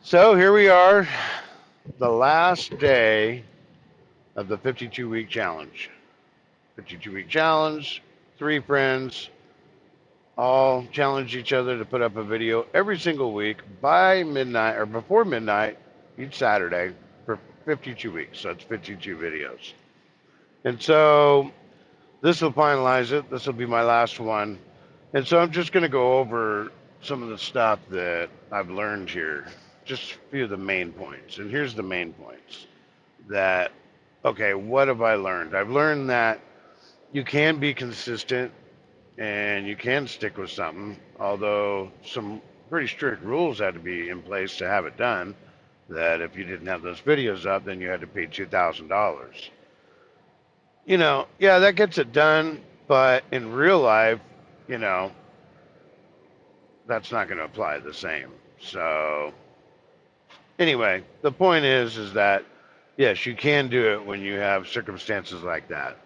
So here we are, the last day of the 52-week challenge. 52-week challenge, three friends all challenge each other to put up a video every single week by midnight or before midnight each Saturday for 52 weeks. So it's 52 videos. And so this will finalize it. This will be my last one. And so I'm just going to go over some of the stuff that I've learned here, just a few of the main points. And here's the main points that, okay, what have I learned? I've learned that you can be consistent and you can stick with something, although some pretty strict rules had to be in place to have it done. That if you didn't have those videos up, then you had to pay $2,000. Yeah, that gets it done, but in real life, you know, that's not going to apply the same. So anyway, the point is that yes, you can do it when you have circumstances like that.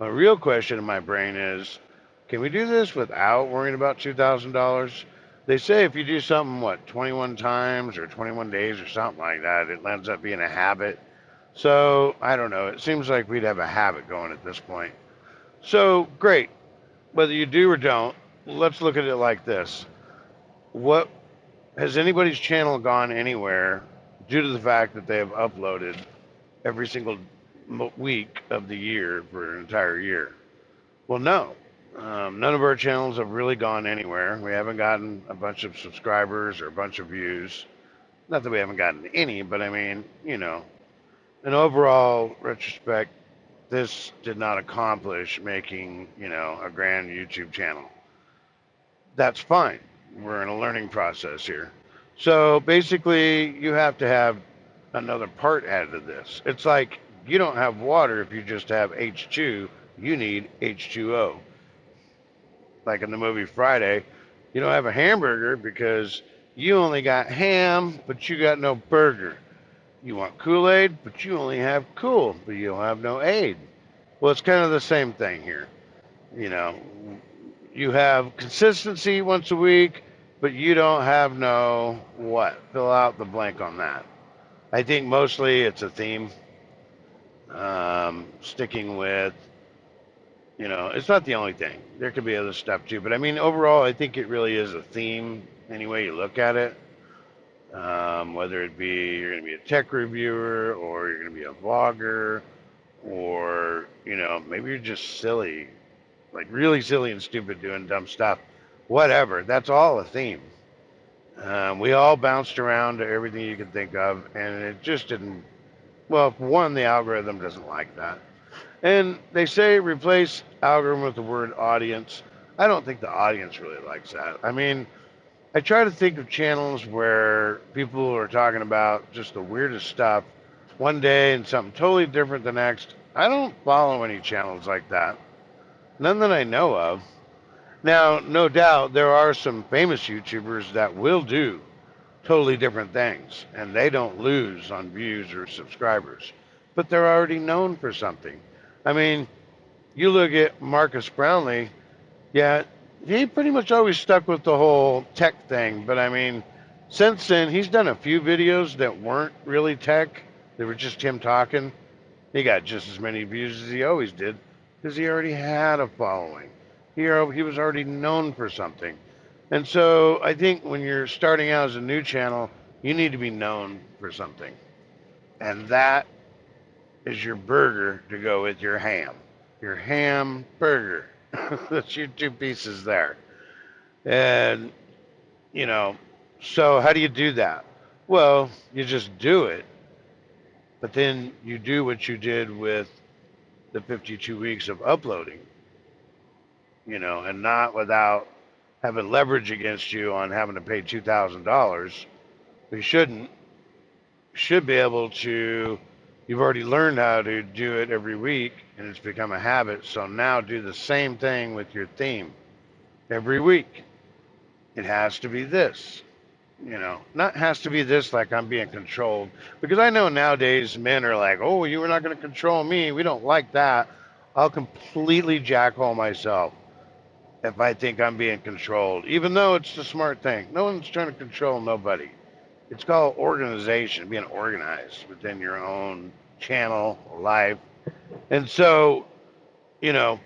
A real question in my brain is, can we do this without worrying about $2,000? They say if you do something, what, 21 times or 21 days or something like that, it ends up being a habit. So I don't know. It seems like we'd have a habit going at this point. So great. Whether you do or don't, let's look at it like this. What has anybody's channel gone anywhere due to the fact that they have uploaded every single week of the year for an entire year? Well, no. None of our channels have really gone anywhere. We haven't gotten a bunch of subscribers or a bunch of views. Not that we haven't gotten any, but I mean, in overall retrospect, this did not accomplish making, a grand YouTube channel. That's fine. We're in a learning process here. So basically, you have to have another part added to this. It's like you don't have water if you just have H2, you need H2O. Like in the movie Friday, you don't have a hamburger because you only got ham, but you got no burger. You want Kool-Aid, but you only have cool, but you don't have no aid. Well, it's kind of the same thing here. You know, you have consistency once a week, but you don't have no what? Fill out the blank on that. I think mostly it's a theme. Sticking with, it's not the only thing. There could be other stuff too, but I mean, overall, I think it really is a theme any way you look at it. Whether it be you're going to be a tech reviewer or you're going to be a vlogger or, maybe you're just silly, like really silly and stupid doing dumb stuff. Whatever. That's all a theme. We all bounced around to everything you could think of, and it just didn't. Well, for one, the algorithm doesn't like that. And they say replace algorithm with the word audience. I don't think the audience really likes that. I mean, I try to think of channels where people are talking about just the weirdest stuff one day and something totally different the next. I don't follow any channels like that. None that I know of. Now, no doubt there are some famous YouTubers that will do totally different things and they don't lose on views or subscribers, but they're already known for something. I mean, you look at Marcus Brownlee, yeah, he pretty much always stuck with the whole tech thing, but I mean, since then, he's done a few videos that weren't really tech, they were just him talking. He got just as many views as he always did because he already had a following. He was already known for something. And so I think when you're starting out as a new channel, you need to be known for something. And that is your burger to go with your ham. Your ham burger. That's your two pieces there. And, you know, so how do you do that? Well, you just do it, but then you do what you did with the 52 weeks of uploading, and not without having leverage against you on having to pay $2,000. We shouldn't. Should be able to. You've already learned how to do it every week, and it's become a habit. So now do the same thing with your theme every week. It has to be this. Not has to be this like I'm being controlled. Because I know nowadays men are like, oh, you were not going to control me. We don't like that. I'll completely jackhole myself if I think I'm being controlled, even though it's the smart thing. No one's trying to control nobody. It's called organization, being organized within your own channel, life. And so, you know,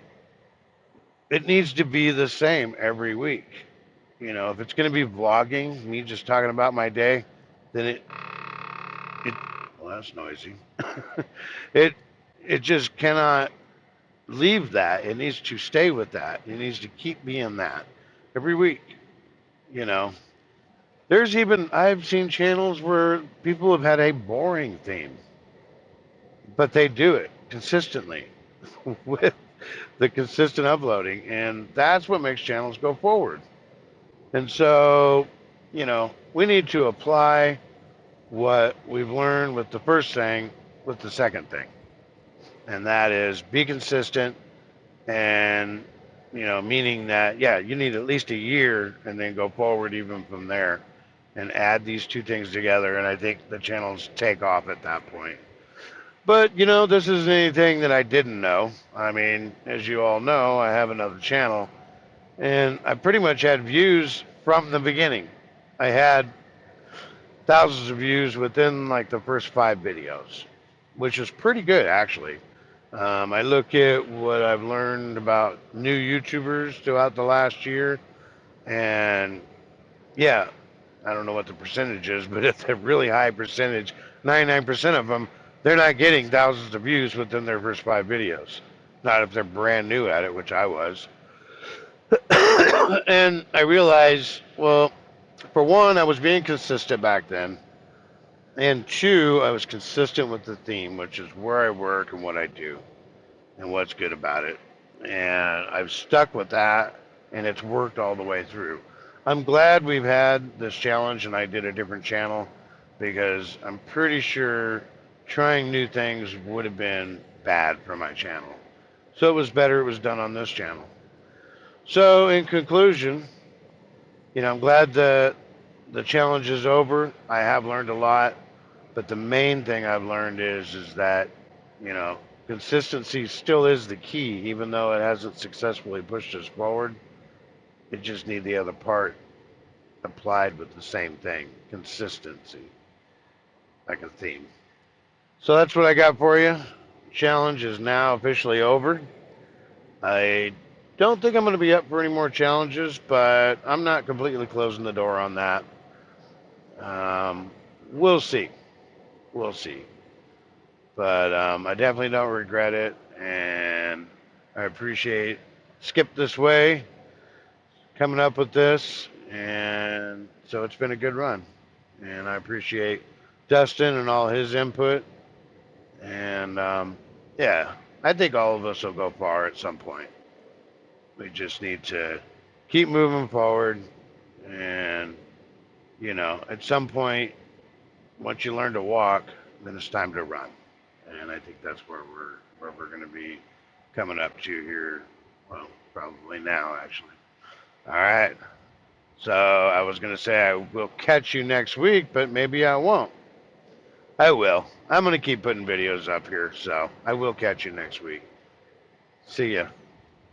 it needs to be the same every week. If it's going to be vlogging, me just talking about my day, then it well, that's noisy. it it just cannot leave that. It needs to stay with that. It needs to keep being that every week. You know, there's even I've seen channels where people have had a boring theme, but they do it consistently with the consistent uploading, and that's what makes channels go forward. And so, we need to apply what we've learned with the first thing with the second thing, and that is be consistent. And meaning that, yeah, you need at least a year and then go forward even from there, and add these two things together, and I think the channels take off at that point. But this isn't anything that I didn't know. I mean, as you all know, I have another channel, and I pretty much had views from the beginning. I had thousands of views within like the first 5 videos, which is pretty good actually. I look at what I've learned about new YouTubers throughout the last year, and yeah, I don't know what the percentage is, but it's a really high percentage. 99% of them, they're not getting thousands of views within their first 5 videos. Not if they're brand new at it, which I was. And I realized, well, for one, I was being consistent back then. And two, I was consistent with the theme, which is where I work and what I do and what's good about it. And I've stuck with that, and it's worked all the way through. I'm glad we've had this challenge and I did a different channel, because I'm pretty sure trying new things would have been bad for my channel. So it was better it was done on this channel. So in conclusion, I'm glad the challenge is over. I have learned a lot, but the main thing I've learned is that, you know, consistency still is the key, even though it hasn't successfully pushed us forward. It just needs the other part applied with the same thing, consistency, like a theme. So that's what I got for you. Challenge is now officially over. I don't think I'm going to be up for any more challenges, but I'm not completely closing the door on that. Um, we'll see. We'll see. But I definitely don't regret it, and I appreciate Skip This Way coming up with this, and so it's been a good run, and I appreciate Dustin and all his input, and yeah, I think all of us will go far at some point. We just need to keep moving forward, and at some point, once you learn to walk, then it's time to run. And I think that's where we're going to be coming up to here. Well, probably now, actually. All right. So I was going to say I will catch you next week, but maybe I won't. I will. I'm going to keep putting videos up here, so I will catch you next week. See ya.